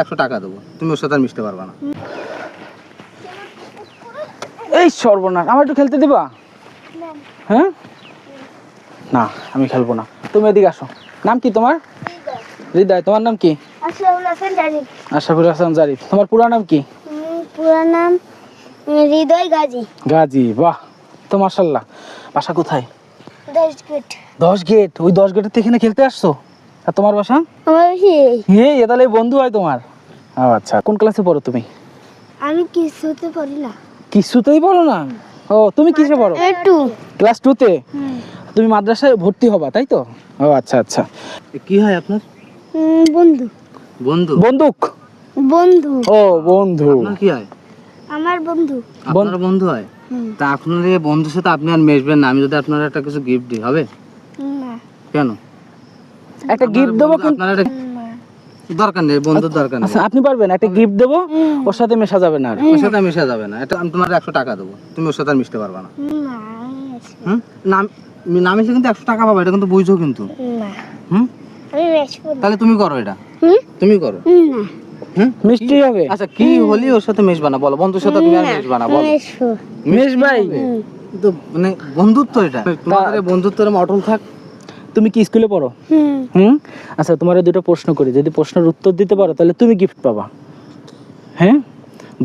100 টাকা দেবো, তুমি ওর সাথে আর মিশতে পারবা না। এই সর্বনাশ, আমার একটু খেলতে দিবা? হ্যাঁ না, আমি খেলবো না। তুমি এদিকে আসো। নাম কি তোমার? হৃদয়। তোমার নাম কি? আশরাফুল হাসান জারিফ। তোমার পুরা নাম কি? পুরা নাম হৃদয় গাজী। গাজী, বাহ তো মাশাআল্লাহ। বাসা কোথায়? 10 গেট। 10 গেট। ওই 10 গেটের থেকে এখানে খেলতে আসছো? আর তোমার বাসা? আমার এ তাহলে বন্ধু হয় তোমার। ও আচ্ছা, কোন ক্লাসে পড়ো তুমি? আমি কিছুতে পড়ি না। কিছুতেই পড়ো না? ও, তুমি কিসে পড়ো? 2 ক্লাস 2 তে। তুমি মাদ্রাসায় ভর্তি হবা, তাই তো? ও আচ্ছা আচ্ছা। কি হয় আপনার? বন্ধু। বন্ধু? বন্দুক? বন্ধু। ও বন্ধু। আপনার কি হয়? আমার বন্ধু। আপনার বন্ধু হয়? তা আপনার এই বন্ধুর সাথে আপনি আর মিশবেন না, আমি যদি আপনার একটা কিছু গিফট দিই হবে? না। কেন? একটা গিফট দেবো কিন্তু আপনার একটা দরকার নেই, বন্ধুর দরকার নেই। আচ্ছা, আপনি পারবেন? একটা গিফট দেবো, ওর সাথে মেশা যাবে না আর। ওর সাথে মিশা যাবে না, এটা আমি তোমার 100 টাকা দেবো, তুমি ওর সাথে আর মিশতে পারবা না। না। হুম? না মিশলে কিন্তু 100 টাকা পাবা, এটা কিন্তু বুঝছো কিন্তু। না। হুম? আমি মেশবো না। তাহলে তুমি করো এটা। তুমি করো। না। হুম? মিষ্টি হবে? আচ্ছা, কি হলি ওর সাথে মিশবা না বলো, বন্ধুর সাথে তুমি আর মিশবা না বলো। মেশবো। মেশ ভাই, তো মানে বন্ধুত্ব এটা, তোমাদের এই বন্ধুত্ব এরকম অটল থাক। তুমি কি স্কুলে পড়ো? হুম। আচ্ছা, তোমার দুটো প্রশ্ন করি, যদি প্রশ্নের উত্তর দিতে পারো তাহলে তুমি গিফট পাবা। হ্যাঁ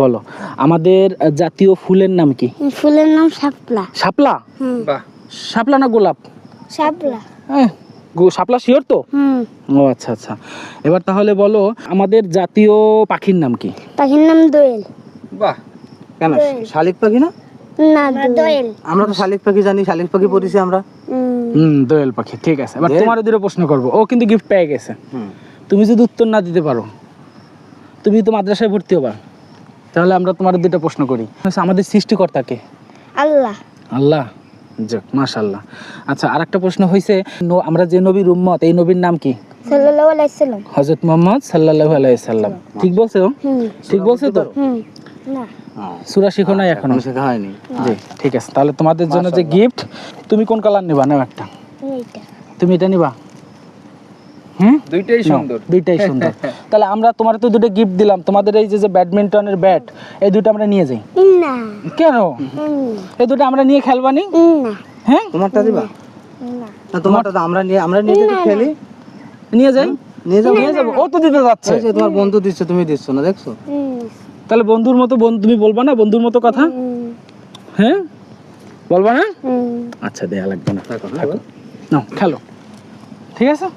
বলো, আমাদের জাতীয় ফুলের নাম কি? ফুলের নাম শাপলা। শাপলা? বাহ, শাপলা না গোলাপ? শাপলা। শাপলা শিওর তো? ও আচ্ছা আচ্ছা। এবার তাহলে বলো, আমাদের জাতীয় পাখির নাম কি? পাখির নাম দোয়েল। বাহ। কেন, শালিক পাখি না? না, দোয়েল। আমরা তো শালিক পাখি জানি, শালিক পাখি পড়েছি আমরা। দোয়েল পাখি। ঠিক আছে, এবার তোমার দুটো প্রশ্ন করবো। ও কিন্তু গিফট পেয়ে গেছে। তুমি যদি উত্তর না দিতে পারো, তুমি তো মাদ্রাসায় ভর্তি হবা, তাহলে আমরা তোমার দুটো প্রশ্ন করি। আমাদের সৃষ্টিকর্তা কে? আল্লাহ। আল্লাহ। যাক, মাশাআল্লাহ। আচ্ছা, আরেকটা প্রশ্ন হইছে, আমরা যে নবীর উম্মত, এই নবীর নাম কি? সাল্লাল্লাহু আলাইহি সাল্লাম। হযরত মুহাম্মদ সাল্লাল্লাহু আলাইহি সাল্লাম। ঠিক বলছো? ঠিক বলছো তো? না। সূরা শিখো নাই এখনো? শেখা হয়নি। জি, ঠিক আছে। তাহলে তোমাদের জন্য যে গিফট, তুমি কোন কালার নিবা? নাও একটা। এইটা। তুমি এটা নিবা? দুইটাই সুন্দর। দুইটাই সুন্দর। তাহলে আমরা তোমার তো দুটো গিফট দিলাম, তোমাদের এই যে ব্যাডমিন্টনের ব্যাট, এই দুটো আমরা নিয়ে যাই। না। কেন? এই দুটো আমরা নিয়ে খেলবানি। না। হ্যাঁ, তোমারটা দিবা? না। না, তোমারটা তো আমরা নিয়ে যদি খেলি। নিয়ে যাই। নিয়ে যাবো। ও তো দিতে যাচ্ছে। এই যে তোমার বন্ধু দিচ্ছে, তুমি দিচ্ছ না, দেখছো? তাহলে বন্ধুর মতো তুমি বলবা না, বন্ধুর মতো কথা? হ্যাঁ, বলবা না? আচ্ছা, দেয়া লাগবে না। থাকো, নাও খেলো। ঠিক আছে।